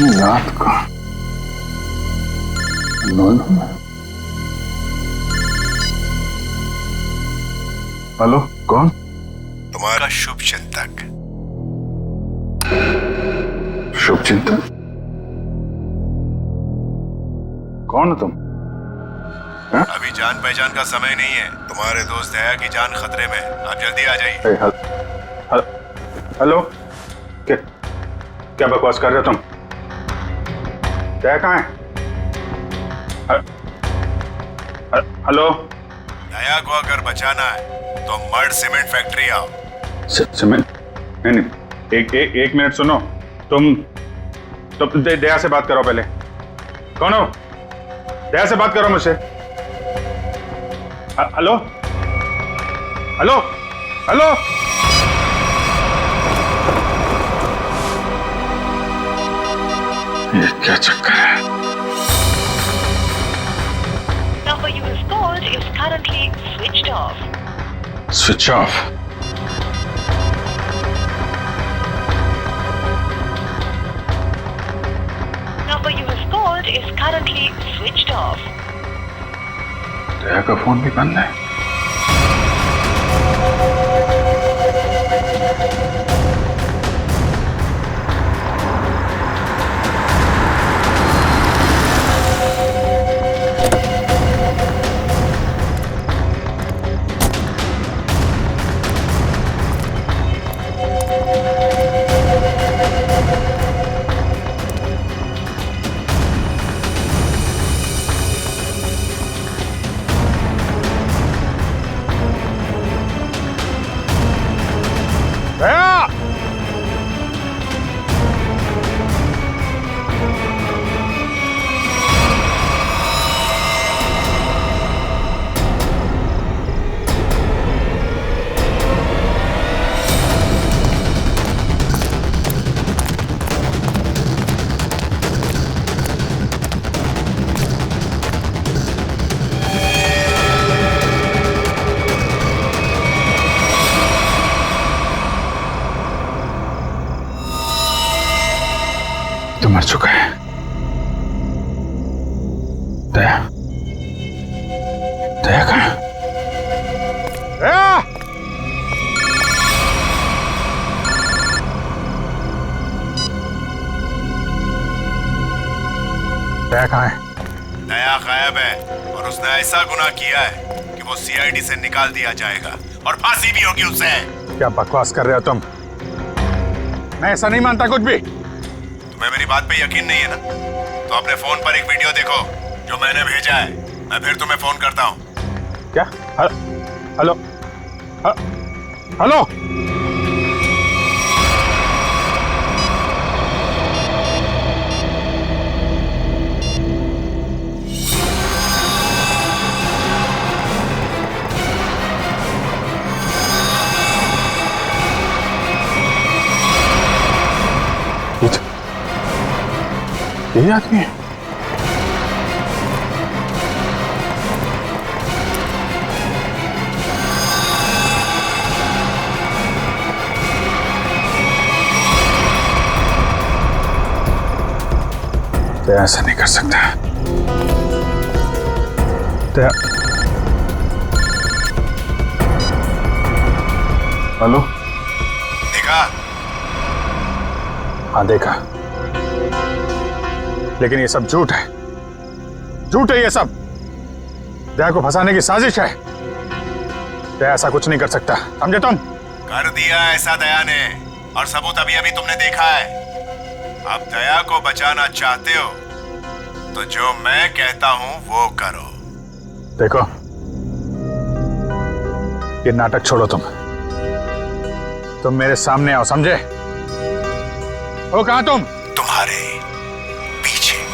रात को दोनों में। हेलो, कौन? तुम्हारा शुभ चिंतक। शुभ चिंतक? कौन हो तुम? अभी जान पहचान का समय नहीं है। तुम्हारे दोस्त दया की जान खतरे में। आप जल्दी आ जाइए। हेलो, क्या बकवास कर रहे हो तुम? दया कहाँ है? हेलो, दया को अगर बचाना है तो मर्ड सीमेंट फैक्ट्री आओ। सीमेंट? नहीं, एक मिनट सुनो। तुम दया से बात करो पहले। कौन हो? दया से बात करो मुझसे। Hello, hello, hello. ये क्या चक्कर है? Number you have called is currently switched off. Switch off? Number you have called is currently switched off. दया का फोन भी बंद है। दया! तो मर चुका है। दया, दया कहाँ? दया! दया कहाँ है? दया गायब है और उसने ऐसा गुनाह किया है कि वो सीआईडी से निकाल दिया जाएगा और फांसी भी होगी उसे। क्या बकवास कर रहे हो तुम? मैं ऐसा नहीं मानता कुछ भी। तुम्हें मेरी बात पे यकीन नहीं है ना? तो अपने फोन पर एक वीडियो देखो जो मैंने भेजा है। मैं फिर तुम्हें फोन करता हूँ। क्या? Hello, hello. यही आदमी है? तो ऐसा नहीं कर सकता। तो हेलो, देखा? हाँ देखा, लेकिन ये सब झूठ है। झूठ है ये सब। दया को फंसाने की साजिश है। दया ऐसा कुछ नहीं कर सकता, समझे तुम? कर दिया ऐसा दया ने, और सबूत अभी अभी तुमने देखा है। अब दया को बचाना चाहते हो तो जो मैं कहता हूं वो करो। देखो, ये नाटक छोड़ो। तुम मेरे सामने आओ, समझे? हो कहां तुम? तुम्हारे पीछे।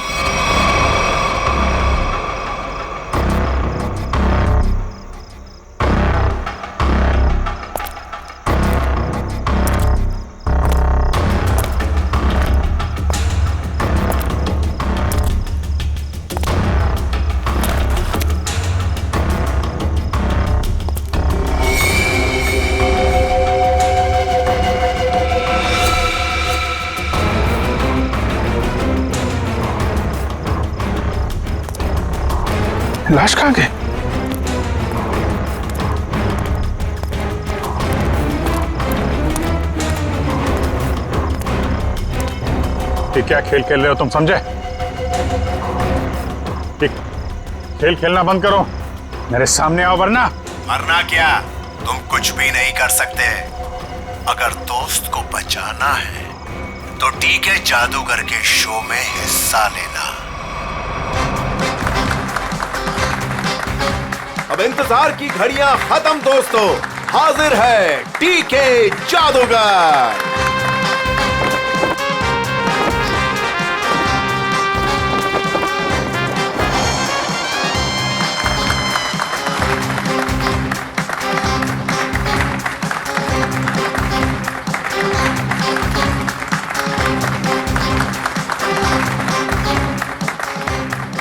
लाश कहाँ गई? ये क्या खेल खेल रहे हो तुम, समझे? ये खेल खेलना बंद करो, मेरे सामने आओ वरना। वरना क्या? तुम कुछ भी नहीं कर सकते। अगर दोस्त को बचाना है तो टीके जादूगर के शो में हिस्सा लेना। अब इंतजार की घड़ियां खत्म दोस्तों, हाजिर है टीके जादूगर।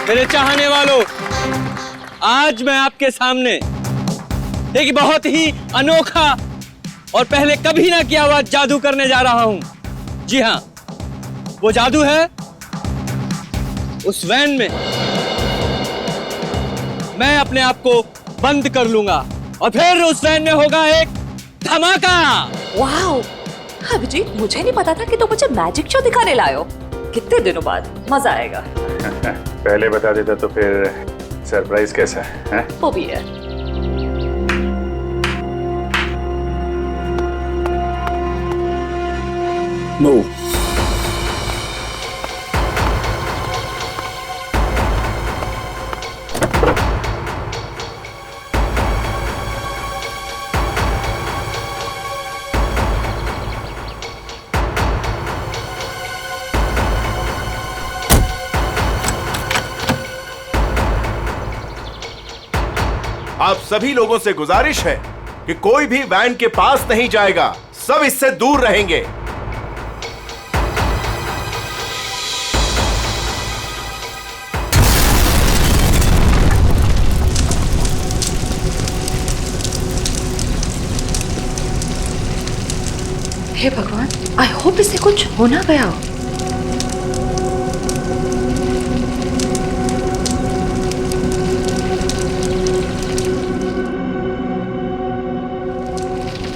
मेरे चाहने वालों, आज मैं आपके सामने एक बहुत ही अनोखा और पहले कभी ना किया हुआ जादू करने जा रहा हूं। जी हां, वो जादू है उस वैन में मैं अपने आप को बंद कर लूंगा और फिर उस वैन में होगा एक धमाका। वाओ, अभिजीत, मुझे नहीं पता था कि तुम मुझे मैजिक शो दिखाने लाए हो। कितने दिनों बाद मजा आएगा। पहले बता देता तो फिर सरप्राइज कैसा है? वो भी है। मूव। आप सभी लोगों से गुजारिश है कि कोई भी वैन के पास नहीं जाएगा, सब इससे दूर रहेंगे। हे भगवान, आई होप इसे कुछ हो ना गया हो।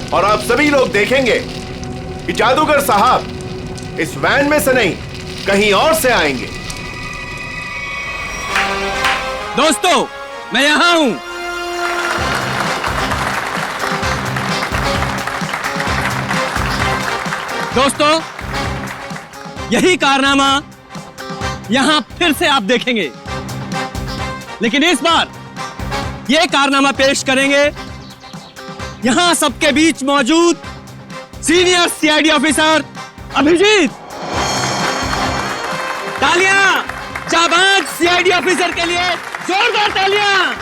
और आप सभी लोग देखेंगे कि जादूगर साहब इस वैन में से नहीं कहीं और से आएंगे। दोस्तों, मैं यहां हूं। दोस्तों, यही कारनामा यहां फिर से आप देखेंगे, लेकिन इस बार यह कारनामा पेश करेंगे यहां सबके बीच मौजूद सीनियर सीआईडी ऑफिसर अभिजीत। तालियां जाबाज सीआईडी ऑफिसर के लिए, जोरदार तालियां।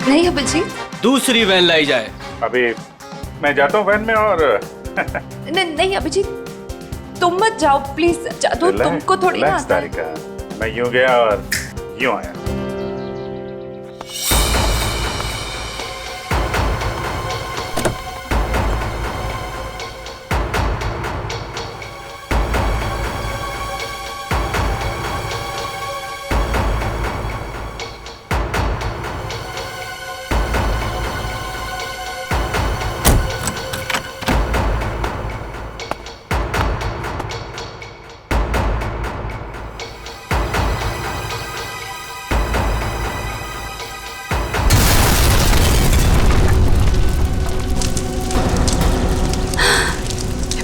नहीं अभिजीत, दूसरी वैन लाई जाए। अभी मैं जाता हूँ वैन में और नहीं अभिजीत, तुम मत जाओ प्लीज। जादू तुमको थोड़ी ना रिलैक्स आता है। तारिका, मैं यूं गया और यूं आया।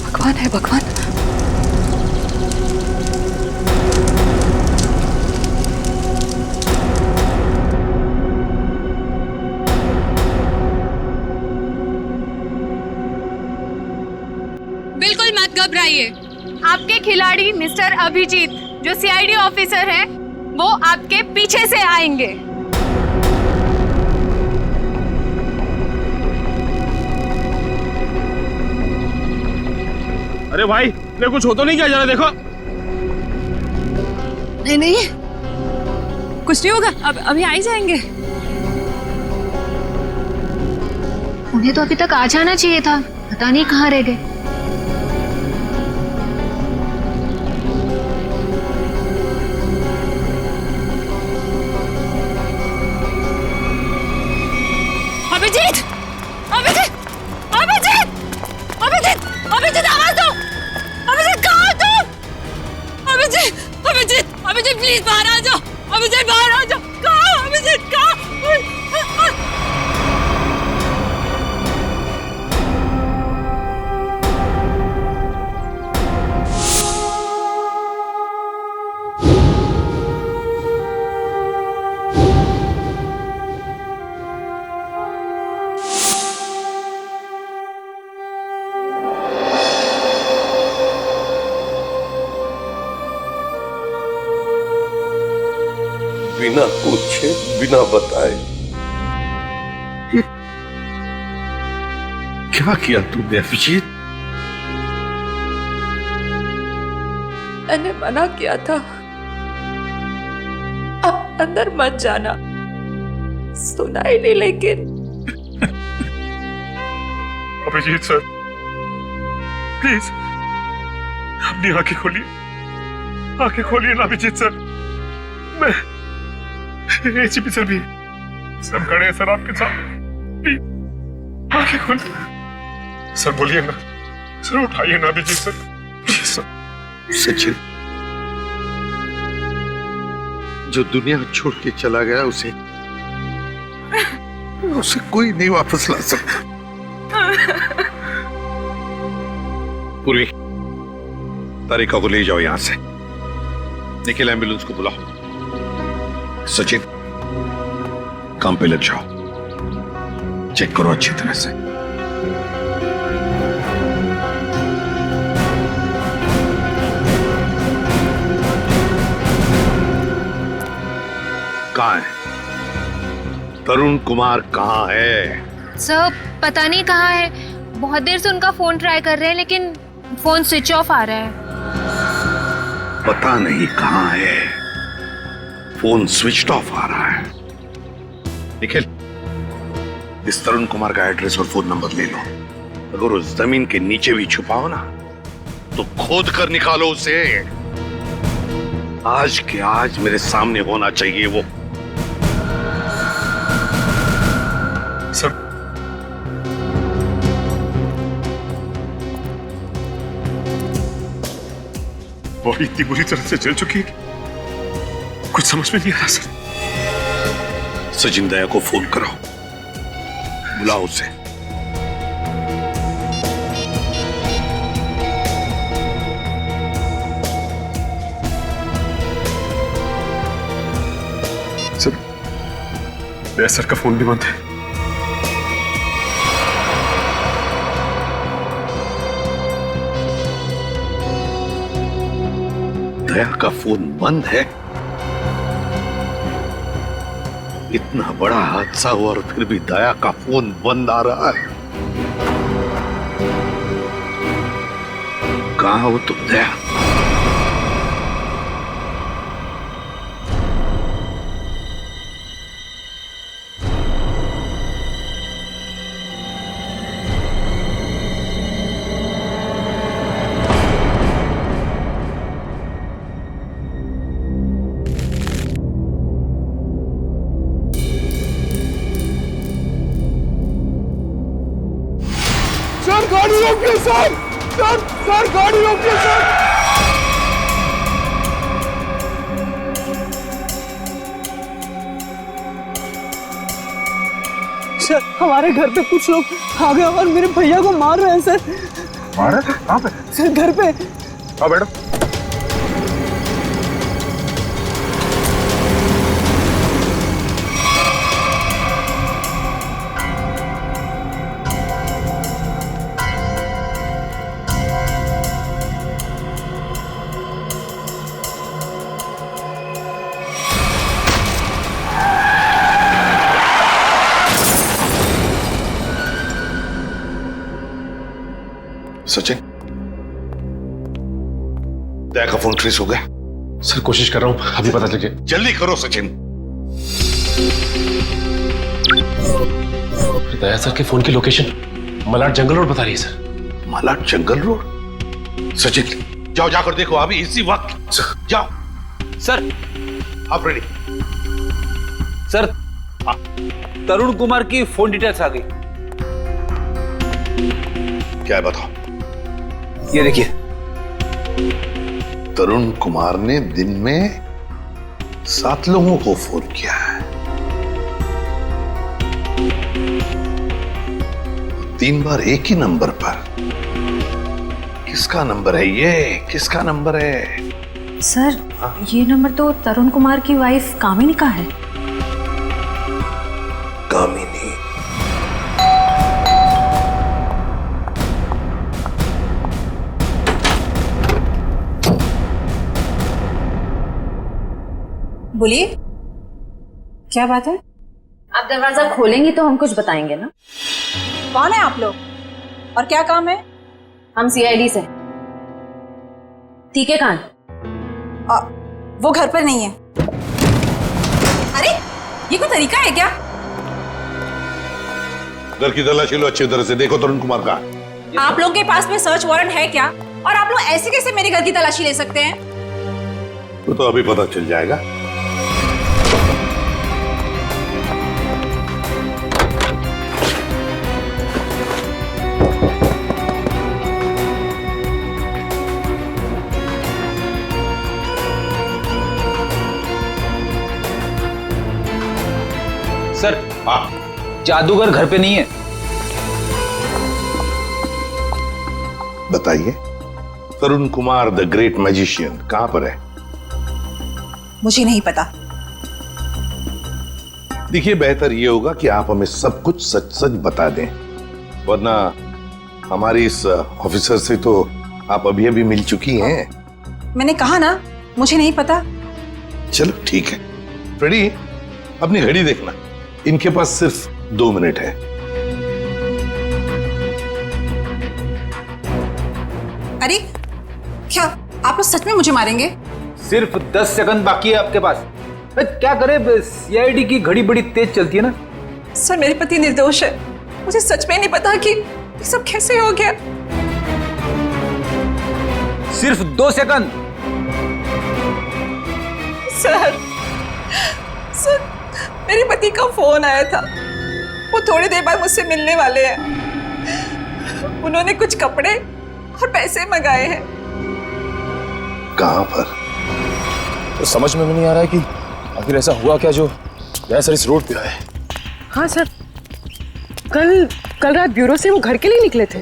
भगवान है भगवान। बिल्कुल मत घबराइए। आपके खिलाड़ी मिस्टर अभिजीत जो सीआईडी ऑफिसर हैं, वो आपके पीछे से आएंगे। अरे भाई, ये कुछ हो तो नहीं क्या? जरा देखो। नहीं नहीं, कुछ नहीं होगा, अब अभी आ ही जाएंगे। उन्हें तो अभी तक आ जाना चाहिए था, पता नहीं कहाँ रह गए। अभिजीत, अभिजीत, अभिजीत, अभिजीत, अभिजीत, आवाज दो। अभिजीत, कहाँ हो तुम? अभिजीत, अभिजीत, अभिजीत, प्लीज बाहर आ जाओ। अभिजीत, बाहर आ जाओ। कहाँ हो अभिजीत? कहाँ? बिना पूछे बिना बताए ये क्या किया तूने अभिजीत? मैंने मना किया था, आप अंदर मत जाना। सुना ही नहीं, लेकिन अभिजीत सर, प्लीज अपनी आंखें खोलिए, आंखें खोलिए ना अभिजीत सर। मैं एसीपी सर भी सब खड़े हैं सर आपके साथ, प्लीज आंखें खोलिए सर। बोलिए ना सर, उठाइए ना Abhijit sir, please sir. Sachin जो दुनिया छोड़ के चला गया उसे कोई नहीं वापस ला सकता। पूर्वी, तारिका को ले जाओ यहां से। निखिल, एम्बुलेंस को बुलाओ। सचिन, काम पे लग जाओ, चेक करो अच्छी तरह से। कहाँ है तरुण कुमार? कहाँ है? सर पता नहीं कहाँ है, बहुत देर से उनका फोन ट्राई कर रहे हैं लेकिन फोन स्विच ऑफ आ रहा है। पता नहीं कहाँ है, फोन स्विच ऑफ आ रहा है। निखिल, इस तरुण कुमार का एड्रेस और फोन नंबर ले लो। अगर उस जमीन के नीचे भी छुपाओ ना तो खोद कर निकालो उसे। आज के आज मेरे सामने होना चाहिए वो। सर, बॉडी इतनी बुरी तरह से जल चुकी है कि कुछ समझ में नहीं आ रहा सर। सचिन दया को फोन करो, बुलाओ उसे। सर, दया सर का फोन भी बंद है। दया का फोन बंद है? इतना बड़ा हादसा हुआ और फिर भी दया का फोन बंद आ रहा है। कहां हो तुम दया? गाड़ी रोकिए सर, सर गाड़ी रोकिए सर। सर, हमारे घर पे कुछ लोग आ गए और मेरे भैया को मार रहे हैं सर। मार रहे? कहाँ पे? सर घर पे। आओ बैठो। सचिन, दया का फोन ट्रेस हो गया? सर कोशिश कर रहा हूं, अभी पता चल गया। जल्दी करो सचिन। दया सर के फोन की लोकेशन मलाड जंगल रोड बता रही है सर। मलाड जंगल रोड? सचिन जाओ, जाकर देखो अभी इसी वक्त। जाओ सर। आप रेडी? सर, तरुण कुमार की फोन डिटेल्स आ गई। क्या है बताओ। ये देखिए, तरुण कुमार ने दिन में 7 लोगों को फोन किया है। 3 बार एक ही नंबर पर। किसका नंबर है ये? किसका नंबर है? सर, ये नंबर तो तरुण कुमार की वाइफ कामिनी का है। कामिनी? बोलिए, क्या बात है? आप दरवाजा खोलेंगी तो हम कुछ बताएंगे ना। कौन है आप लोग और क्या काम है? हम सीआईडी से। टीके कान। वो घर पर नहीं है। अरे, ये कोई तरीका है क्या? घर की तलाशी लो, अच्छी तरह से देखो तरुण कुमार का। आप लोगों के पास में सर्च वारंट है क्या? और आप लोग ऐसे कैसे मेरे घर की तलाशी ले सकते हैं? तो अभी पता चल जाएगा। सर, जादूगर घर पे नहीं है। बताइए, तरुण कुमार द ग्रेट मैजिशियन कहां पर है? मुझे नहीं पता। देखिए, बेहतर यह होगा कि आप हमें सब कुछ सच सच बता दें, वरना हमारी इस ऑफिसर से तो आप अभी अभी मिल चुकी हैं। मैंने कहा ना, मुझे नहीं पता। चलो ठीक है। फ्रेडी, अपनी घड़ी देखना, इनके पास सिर्फ 2 मिनट है। अरे क्या आप लोग सच में मुझे मारेंगे? सिर्फ 10 सेकंड बाकी है आपके पास। क्या करे, सीआईडी की घड़ी बड़ी तेज चलती है ना। सर, मेरे पति निर्दोष है। मुझे सच में नहीं पता कि ये सब कैसे हो गया। सिर्फ 2 सेकंड। सर, मेरे पति का फोन आया था। वो थोड़ी देर बाद मुझसे मिलने वाले हैं। उन्होंने कुछ कपड़े और पैसे मंगाए हैं। कहां पर? तो समझ में नहीं आ रहा है कि आखिर ऐसा हुआ क्या जो सर इस रोड पे आए। हाँ सर, कल रात ब्यूरो से वो घर के लिए निकले थे।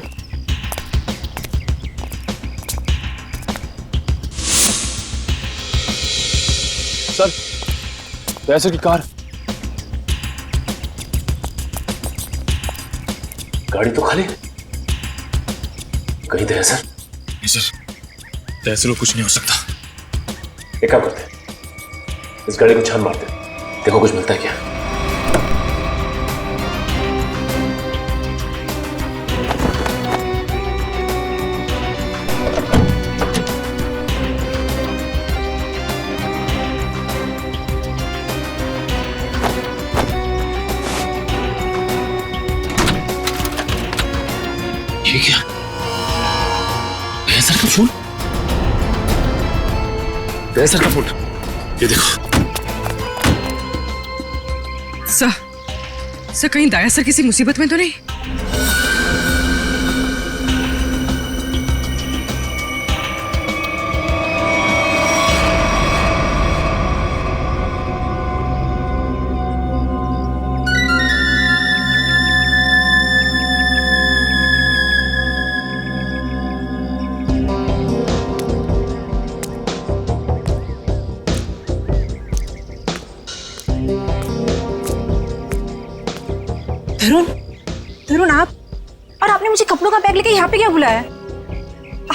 सर, दयासर की कार, गाड़ी तो खाली। कहीं दयासर? नहीं सर, दयासर को कुछ नहीं हो सकता। एक काम करते हैं, इस गाड़ी को छान मारते हैं, देखो कुछ मिलता है क्या। ये क्या? दयासर का फोन? दयासर का फोन, ये देखो। सर कहीं दयासर किसी मुसीबत में तो नहीं? तरुण, आप और आपने मुझे कपड़ों का बैग लेके यहाँ पे क्या बुलाया?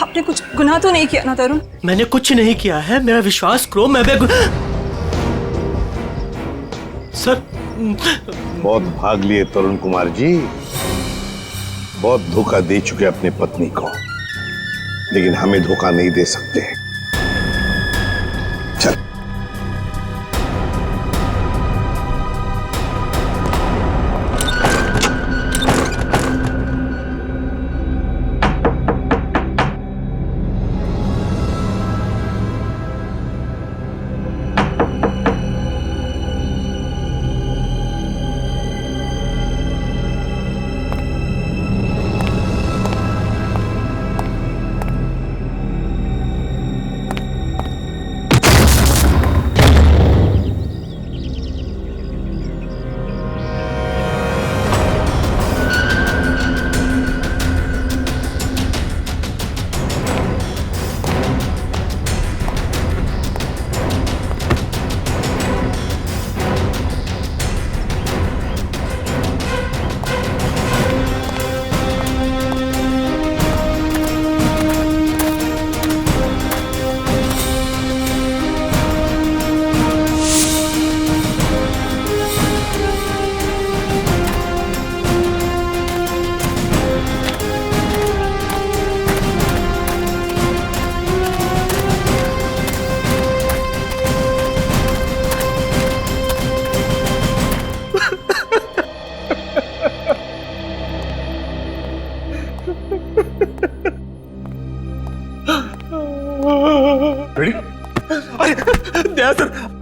आपने कुछ गुनाह तो नहीं किया ना तरुण? मैंने कुछ नहीं किया है, मेरा विश्वास करो। मैं सर, बहुत भाग लिए तरुण कुमार जी, बहुत धोखा दे चुके अपने पत्नी को, लेकिन हमें धोखा नहीं दे सकते। चल।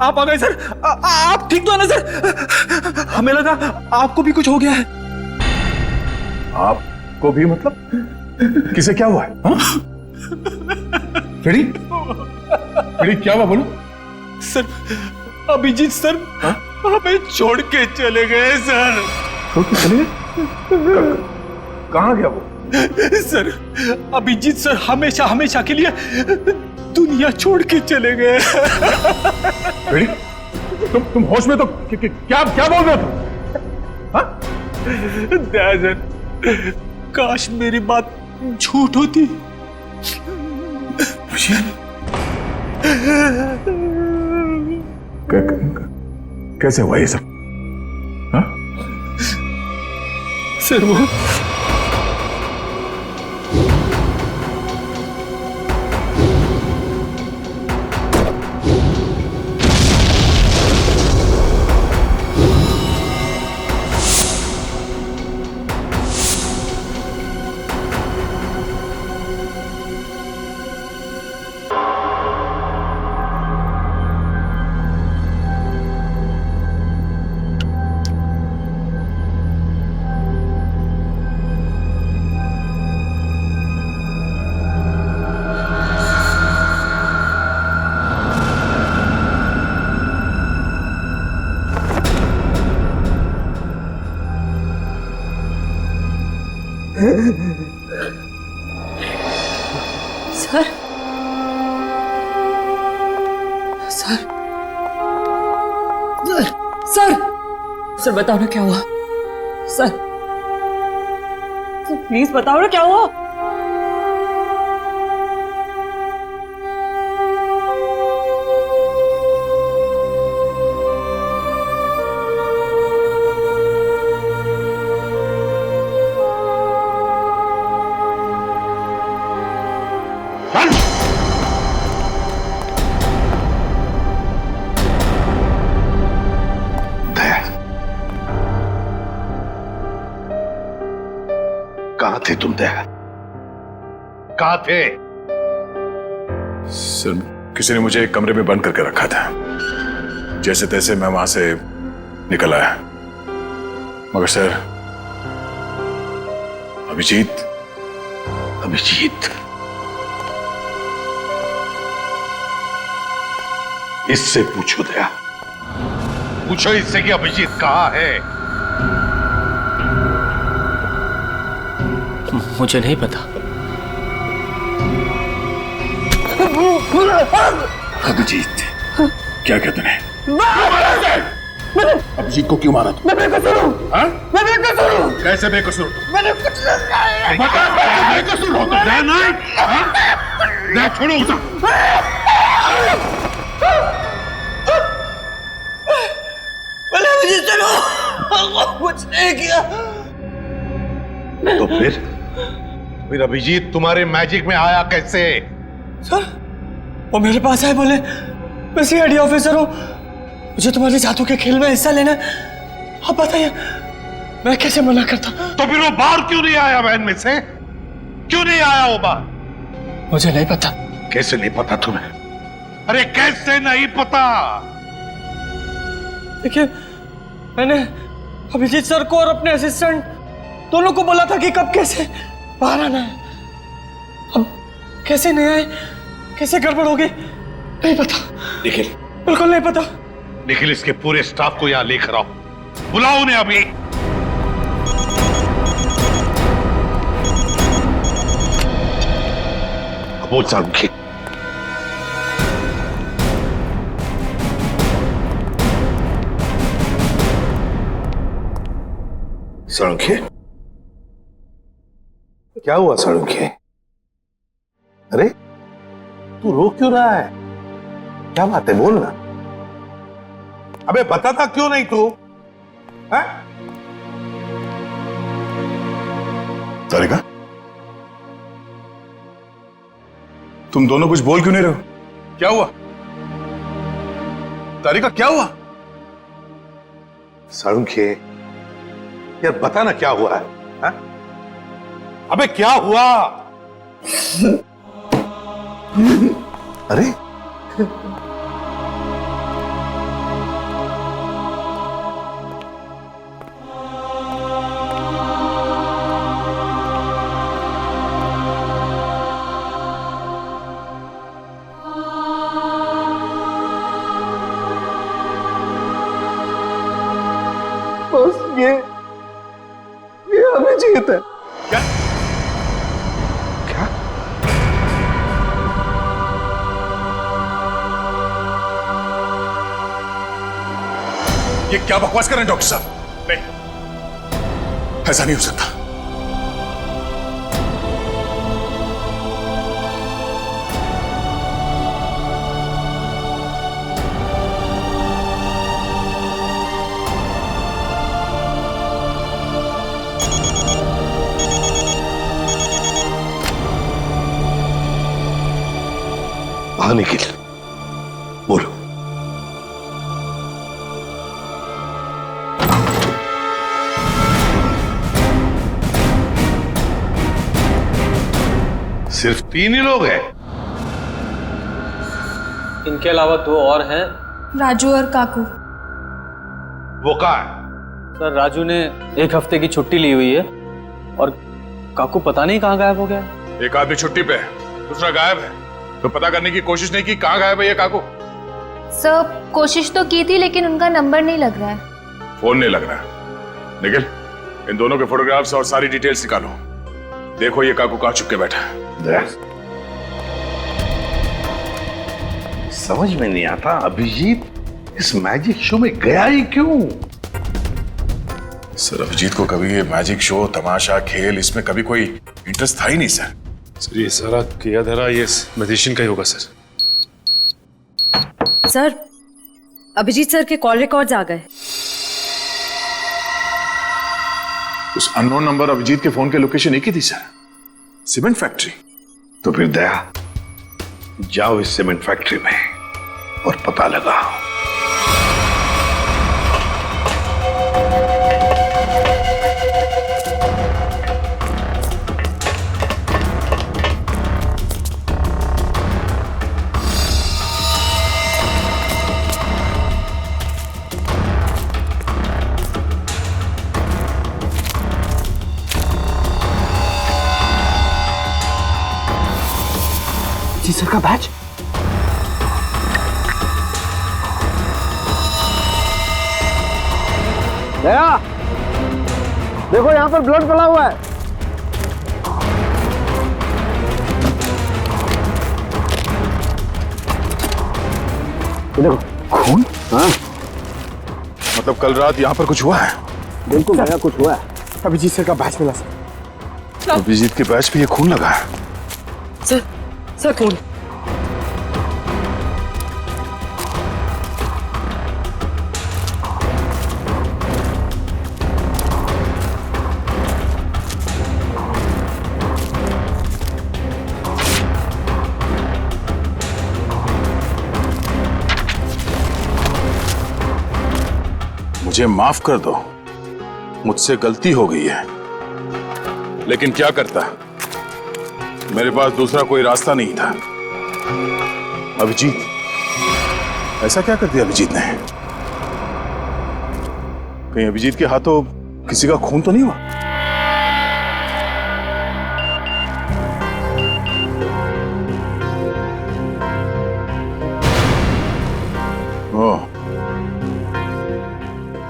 आप आ गए सर। आप ठीक तो है ना सर? हमें लगा आपको भी कुछ हो गया है। आपको भी मतलब? किसे क्या हुआ है? फ्रेडी, फ्रेडी क्या हुआ बोलो? सर अभिजीत सर हमें छोड़ के चले गए सर। छोड़ के चले गए? कहाँ गया वो? सर अभिजीत सर हमेशा हमेशा के लिए दुनिया छोड़ के चले गए। फ्रेडी, तुम होश में तो क्या बोल रहे हो तुम? सर काश मेरी बात झूठ होती। कैसे हुआ ये सब? हाँ? सर वो सर सर सर सर बताओ ना क्या हुआ? सर प्लीज बताओ ना क्या हुआ? कहाँ थे तुम दया? कहाँ थे? सर किसी ने मुझे एक कमरे में बंद करके रखा था। जैसे तैसे मैं वहां से निकल आया, मगर सर अभिजीत इससे पूछो दया, पूछो इससे कि अभिजीत कहाँ है? मुझे नहीं पता। अभिजीत क्या कहते हैं? अभिजीत को क्यों मारा तुम? मैं बेकसूर हूँ। मैं बेकसूर हूँ। कैसे बेकसूर? मैंने कुछ नहीं किया। बेकसूर हो तो दया नहीं? दया छोड़ो उसे। मैंने अभिजीत चलो कुछ नहीं किया। तो फिर अभिजीत तुम्हारे मैजिक में आया कैसे? सर वो मेरे पास आए, बोले मैं सीआईडी ऑफिसर हूँ, मुझे तुम्हारे जादू के खेल में हिस्सा लेना है। आप बताइए मैं कैसे मना करता? तो फिर वो बाहर क्यों नहीं आया? वैन में से क्यों नहीं आया वो बाहर? मुझे नहीं पता। कैसे नहीं पता तुम्हें? अरे कैसे नहीं पता? देखिए मैंने अभिजीत सर को और अपने असिस्टेंट दोनों को बोला था कि कब कैसे बाहर आना है। अब कैसे नहीं आए, कैसे गड़बड़ हो गई नहीं पता। निखिल, बिल्कुल नहीं पता। निखिल इसके पूरे स्टाफ को यहां लेकर आओ, बुलाओ उन्हें अभी। बोल सारुखी। सारुखी क्या हुआ? सारुखी अरे तू रो क्यों रहा है? क्या बात है, बोल ना। अबे बताता क्यों नहीं तू? तारिका, तुम दोनों कुछ बोल क्यों नहीं रहे हो? क्या हुआ? तारिका क्या हुआ? सारुखी यार बता ना क्या हुआ है? अबे क्या हुआ? अरे अभिजीत है। क्या? क्या? ये क्या बकवास कर रहे हैं डॉक्टर साहब? नहीं, ऐसा नहीं हो सकता। हाँ निखिल, बोलो। सिर्फ 3 ही लोग हैं? इनके अलावा 2 और हैं। राजू और काकू। वो कहाँ है? सर राजू ने 1 हफ्ते की छुट्टी ली हुई है और काकू पता नहीं कहाँ गायब हो गया। एक आदमी छुट्टी पे है, दूसरा गायब है, तो पता करने की कोशिश नहीं की कहाँ गायब है ये काकू? सर कोशिश तो की थी लेकिन उनका नंबर नहीं लग रहा है। फोन नहीं लग रहा। निखिल, इन दोनों के फोटोग्राफ्स और सारी डिटेल्स निकालो। देखो ये काकू कहाँ छुप के बैठा है। समझ में नहीं आता अभिजीत इस मैजिक शो में गया ही क्यों? सर अभिजीत को कभी ये मैजिक शो, तमाशा, खेल, इसमें कभी कोई इंटरेस्ट था ही नहीं सर। सर ये सारा किया धरा ये मैजिशियन का ही होगा सर। सर अभिजीत सर के कॉल रिकॉर्ड्स आ गए। उस अननोन नंबर अभिजीत के फोन के लोकेशन एक ही थी सर, सीमेंट फैक्ट्री। तो फिर दया, जाओ इस सीमेंट फैक्ट्री में और पता लगाओ। जी सर का बैच। दया, देखो यहाँ पर ब्लड फैला हुआ है। देखो खून। हाँ, मतलब कल रात यहाँ पर कुछ हुआ है? बिल्कुल दया, कुछ हुआ है। अभिजीत सर का बैच मिला सर। अभिजीत के बैच पे ये खून लगा है। सर खून। मुझे माफ कर दो, मुझसे गलती हो गई है, लेकिन क्या करता, मेरे पास दूसरा कोई रास्ता नहीं था। अभिजीत, ऐसा क्या कर दिया अभिजीत ने? कहीं अभिजीत के हाथों किसी का खून तो नहीं हुआ? ओह,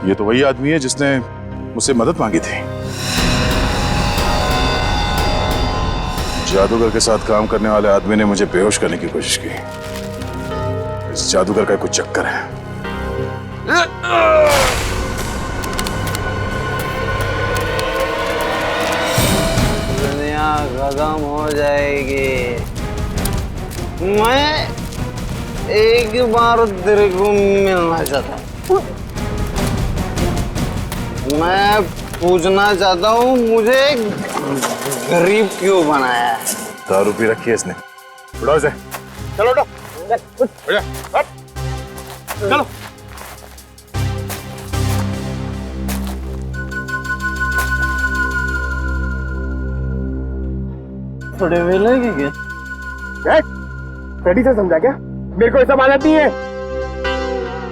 ये तो वही आदमी है जिसने मुझसे मदद मांगी थी। जादूगर के साथ काम करने वाले आदमी ने मुझे बेहोश करने की कोशिश की। इस जादूगर का कुछ चक्कर है। दुनिया खत्म हो जाएगी। मैं एक बार तेरे को मिलना चाहता हूँ। मैं पूछना चाहता हूँ, मुझे गरीब क्यों बनाया है? दारू पी रखी है इसने। उठाओ इसे। चलो उठो। चलो। थोड़े वेले क्या? रेडी से समझा क्या? मेरे को ऐसा मानती है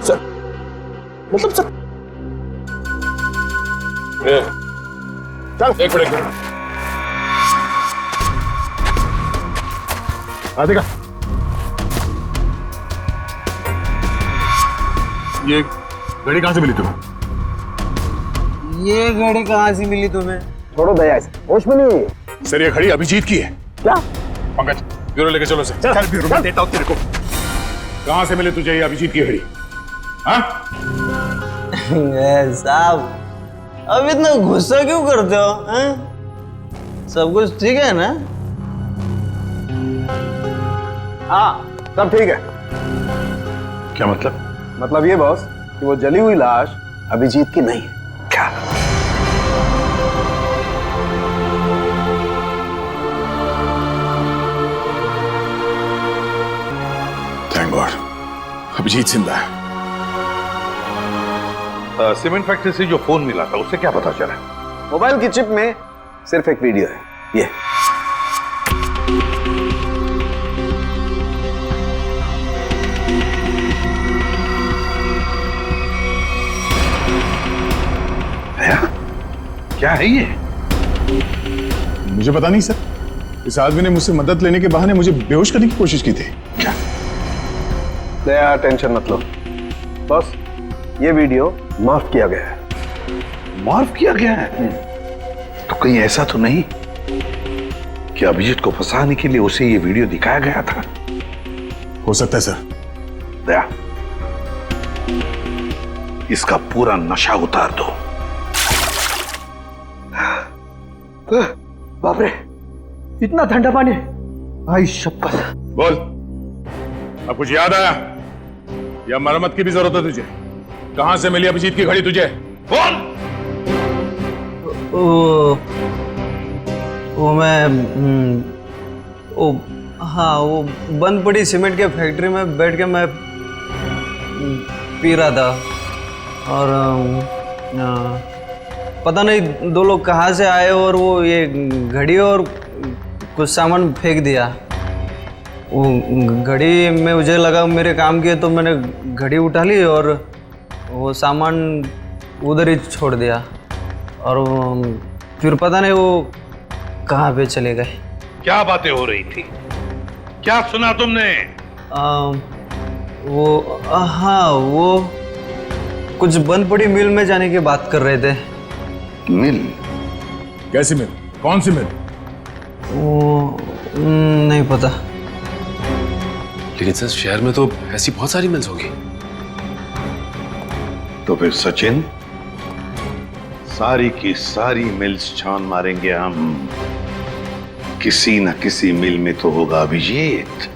सर, मतलब सर। चल एक मिनट। राधिका, ये घड़ी कहां से मिली तुम्हें? ये घड़ी कहाँ से मिली तुम्हें? छोड़ो दया इसे, होश में नहीं है ये। सर ये घड़ी अभिजीत की है। क्या? पंकज ब्यूरो लेके चलो सर। चल ब्यूरो में देता हूँ तेरे को। कहाँ से मिले तुझे ये अभिजीत की घड़ी? हाँ? साहब अब इतना गुस्सा क्यों करते हो? हैं? सब कुछ ठीक है ना? हाँ सब ठीक है। क्या मतलब? मतलब ये बॉस कि वो जली हुई लाश अभिजीत की नहीं है। क्या? थैंक गॉड अभिजीत जिंदा है। सीमेंट फैक्ट्री से जो फोन मिला था उससे क्या पता चला? मोबाइल की चिप में सिर्फ एक वीडियो है, ये। क्या है ये? मुझे पता नहीं सर, इस आदमी ने मुझसे मदद लेने के बहाने मुझे बेहोश करने की कोशिश की थी। क्या? दया टेंशन मत लो बॉस, ये वीडियो माफ किया गया है। माफ किया गया है? तो कहीं ऐसा तो नहीं कि अभिजीत को फंसाने के लिए उसे ये वीडियो दिखाया गया था? हो सकता है सर। दया इसका पूरा नशा उतार दो। बाप रे, इतना ठंडा पानी! भाई शपथ। बोल, अब कुछ याद आया या मरम्मत की भी जरूरत है तुझे? कहां से मिली अभिजीत की घड़ी तुझे? बोल। वो मैं हाँ वो बंद पड़ी सीमेंट के फैक्ट्री में बैठ के मैं पी रहा था और पता नहीं दो लोग कहाँ से आए और वो ये घड़ी और कुछ सामान फेंक दिया। वो घड़ी में मुझे लगा मेरे काम की है तो मैंने घड़ी उठा ली और वो सामान उधर ही छोड़ दिया और फिर पता नहीं वो कहाँ पे चले गए। क्या बातें हो रही थी? क्या सुना तुमने? हाँ वो कुछ बंद पड़ी मिल में जाने की बात कर रहे थे। मिल? कैसी मिल? कौन सी मिल? वो नहीं पता। लेकिन सर शहर में तो ऐसी बहुत सारी मिल्स होगी। तो फिर सचिन, सारी की सारी मिल्स छान मारेंगे हम। किसी न किसी मिल में तो होगा अभिजीत।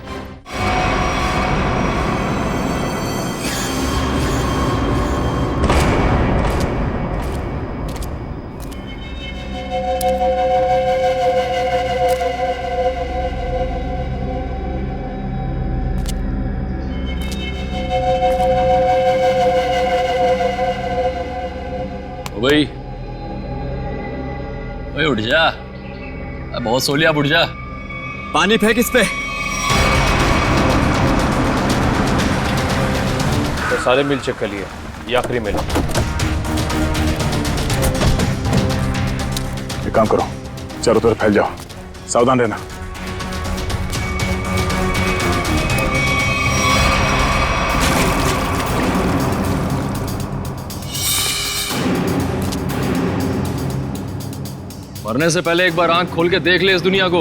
भाई उठ जा, बहुत सो लिया, उठ जा। पानी फेंक इस पे। तो सारे मिल चेक कर लिए, ये आखिरी मिल। एक काम करो, चारों तरफ फैल जाओ, सावधान रहना। मरने से पहले एक बार आंख खोल के देख ले इस दुनिया को।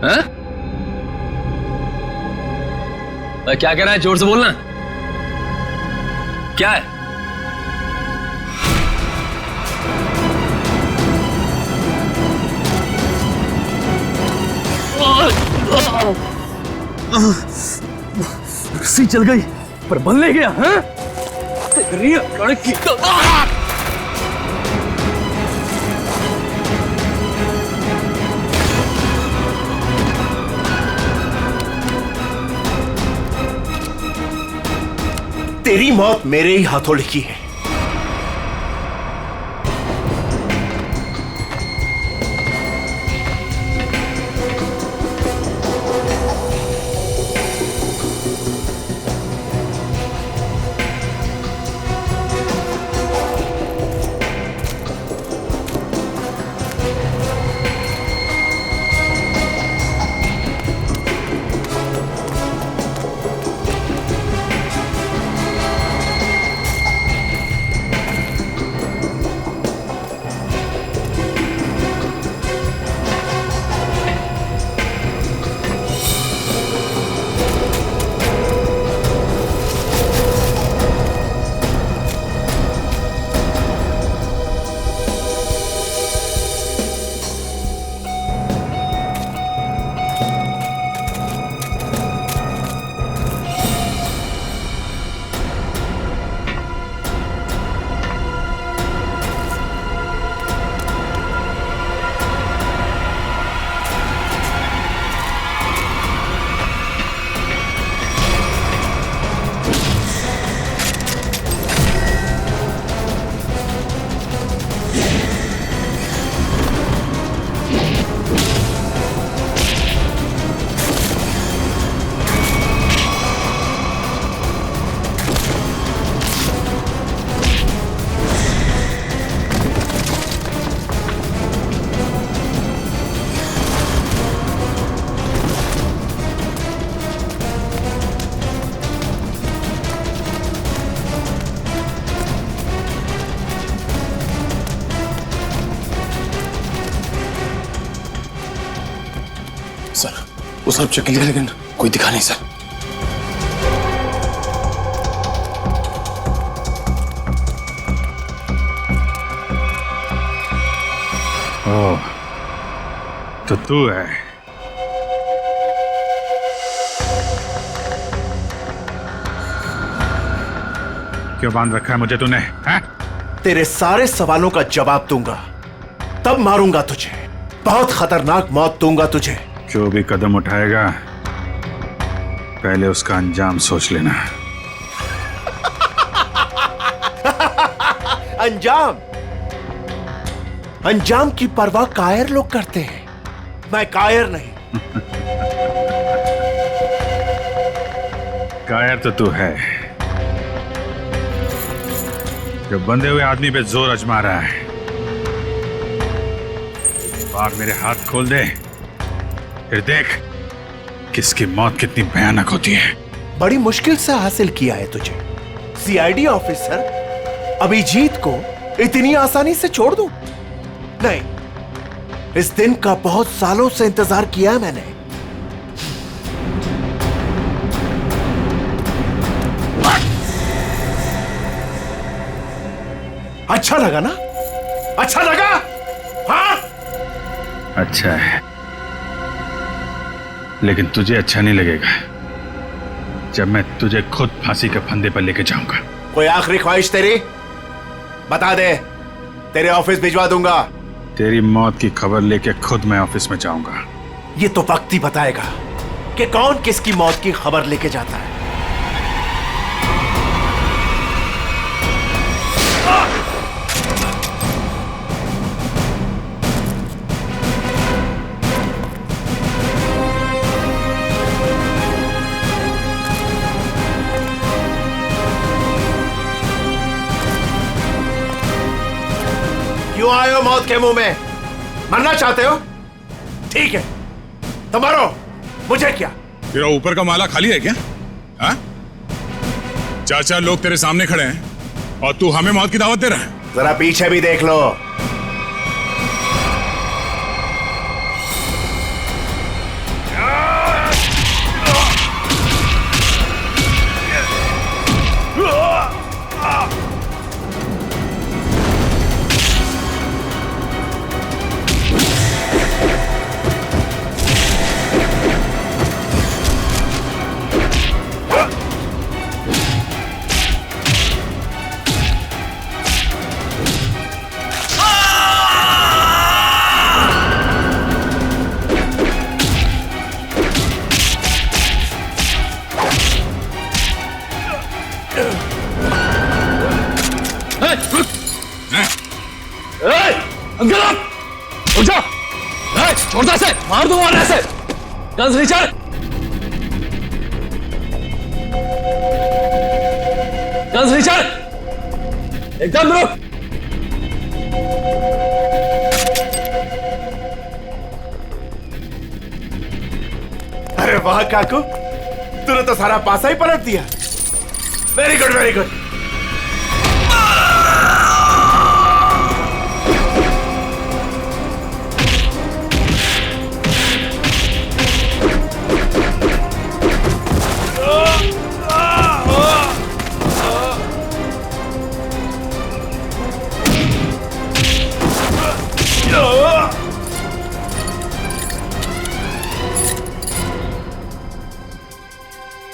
हैं? क्या कह रहा है? जोर से बोलना। क्या है? रस्सी चल गई पर बल ले गया। हैं? तेरी लड़की तो तेरी मौत मेरे ही हाथों लिखी है। वो सब चेक लिया लेकिन कोई दिखा नहीं सर। ओह, तो तू है। क्यों बांध रखा है मुझे तूने? हैं? तेरे सारे सवालों का जवाब दूंगा, तब मारूंगा तुझे। बहुत खतरनाक मौत दूंगा तुझे। जो भी कदम उठाएगा पहले उसका अंजाम सोच लेना। अंजाम? अंजाम की परवाह कायर लोग करते हैं, मैं कायर नहीं। कायर तो तू है, जो बंधे हुए आदमी पे जोर आजमा रहा है। आग मेरे हाथ खोल दे, फिर देख किसकी मौत कितनी भयानक होती है। बड़ी मुश्किल से हासिल किया है तुझे। सीआईडी ऑफिसर अभिजीत को इतनी आसानी से छोड़ दूं? नहीं, इस दिन का बहुत सालों से इंतजार किया है मैंने। अच्छा लगा ना? अच्छा लगा? हाँ? अच्छा है, लेकिन तुझे अच्छा नहीं लगेगा जब मैं तुझे खुद फांसी के फंदे पर लेके जाऊंगा। कोई आखिरी ख्वाहिश तेरी? बता दे, तेरे ऑफिस भिजवा दूंगा। तेरी मौत की खबर लेके खुद मैं ऑफिस में जाऊंगा। ये तो वक्त ही बताएगा कि कौन किसकी मौत की खबर लेके जाता है। क्यों आए हो मौत के मुंह में? मरना चाहते हो? ठीक है, तो मरो, मुझे क्या। तेरा ऊपर का माला खाली है क्या? हाँ? 4 लोग तेरे सामने खड़े हैं और तू हमें मौत की दावत दे रहा है। जरा पीछे भी देख लो। अंकल आप उठ जाओ, छोड़ता से मार दूंगा ऐसे। गन्स रिचर्ड, गन्स रिचर्ड, एकदम रुक। अरे वाह काकू, तूने तो सारा पासा ही पलट दिया। Very good, very good.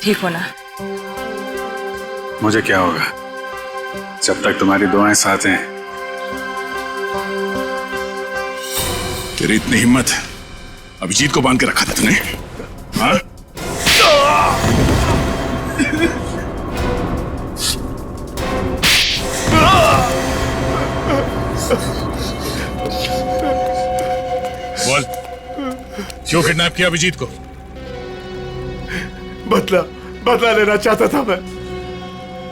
ठीक हो ना? मुझे क्या होगा जब तक तुम्हारी दुआएं साथ हैं। तेरी इतनी हिम्मत, अभिजीत को बांध के रखा था तूने? हाँ? बोल, क्यों किडनैप किया अभिजीत को? बदला लेना चाहता था मैं।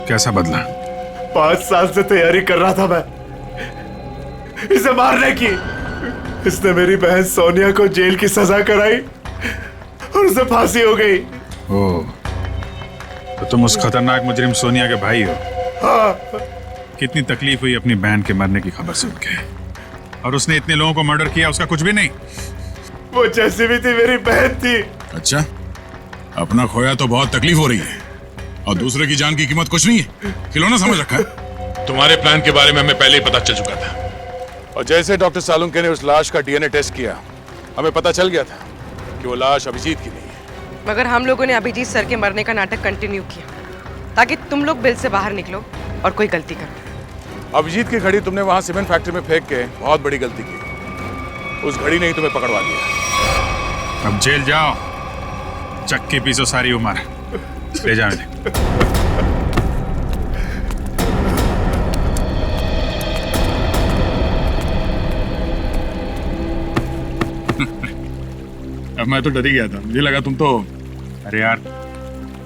कैसा बदला? 5 साल से तैयारी कर रहा था मैं इसे मारने की। इसने मेरी बहन सोनिया को जेल की सजा कराई और उसे फांसी हो गई। ओह, तो तुम उस खतरनाक मुजरिम सोनिया के भाई हो? हाँ। कितनी तकलीफ हुई अपनी बहन के मरने की खबर सुन के, और उसने इतने लोगों को मर्डर किया, उसका कुछ भी नहीं? वो जैसी भी थी मेरी बहन थी। अच्छा, अपना खोया तो बहुत तकलीफ हो रही है और दूसरे की जान की कीमत कुछ नहीं है, खिलौना समझ रखा है। तुम्हारे प्लान के बारे में हमें पहले ही पता चल चुका था। और जैसे डॉक्टर सालुंके ने उस लाश का डीएनए टेस्ट किया, हमें पता चल गया था कि वो लाश अभिजीत की नहीं है। मगर हम लोगों ने अभिजीत सर के मरने का नाटक कंटिन्यू किया ताकि तुम लोग बिल से बाहर निकलो और कोई गलती करो। अभिजीत की घड़ी तुमने वहां सीमेंट फैक्ट्री में फेंक के बहुत बड़ी गलती की। उस घड़ी ने ही तुम्हें पकड़वा दिया। अब जेल जाओ, चक्की पीसो सारी उम्र। ले जाओ इन्हें। अब मैं तो डर ही गया था, मुझे लगा तुम तो। अरे यार,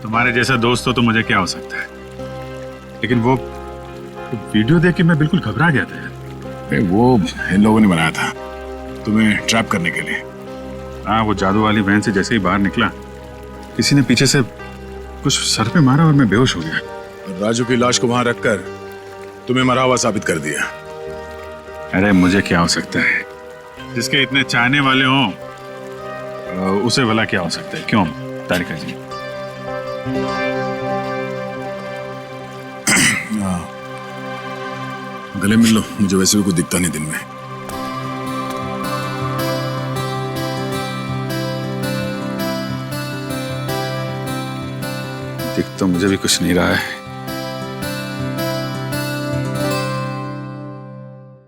तुम्हारे जैसा दोस्त हो तो मुझे क्या हो सकता है, लेकिन वो वीडियो देख के मैं बिल्कुल घबरा गया था यार। वो इन लोगों ने बनाया था तुम्हें ट्रैप करने के लिए। हाँ, वो जादू वाली वैन से जैसे ही बाहर निकला, किसी ने पीछे से कुछ सर पे मारा और मैं बेहोश हो गया। राजू की लाश को वहां रखकर तुम्हें मरा हुआ साबित कर दिया। अरे मुझे क्या हो सकता है, जिसके इतने चाहने वाले हों उसे भला क्या हो सकता है? क्यों तारिका जी? गले मिल लो, मुझे वैसे भी कुछ दिखता नहीं दिन में। दिख तो मुझे भी कुछ नहीं रहा है।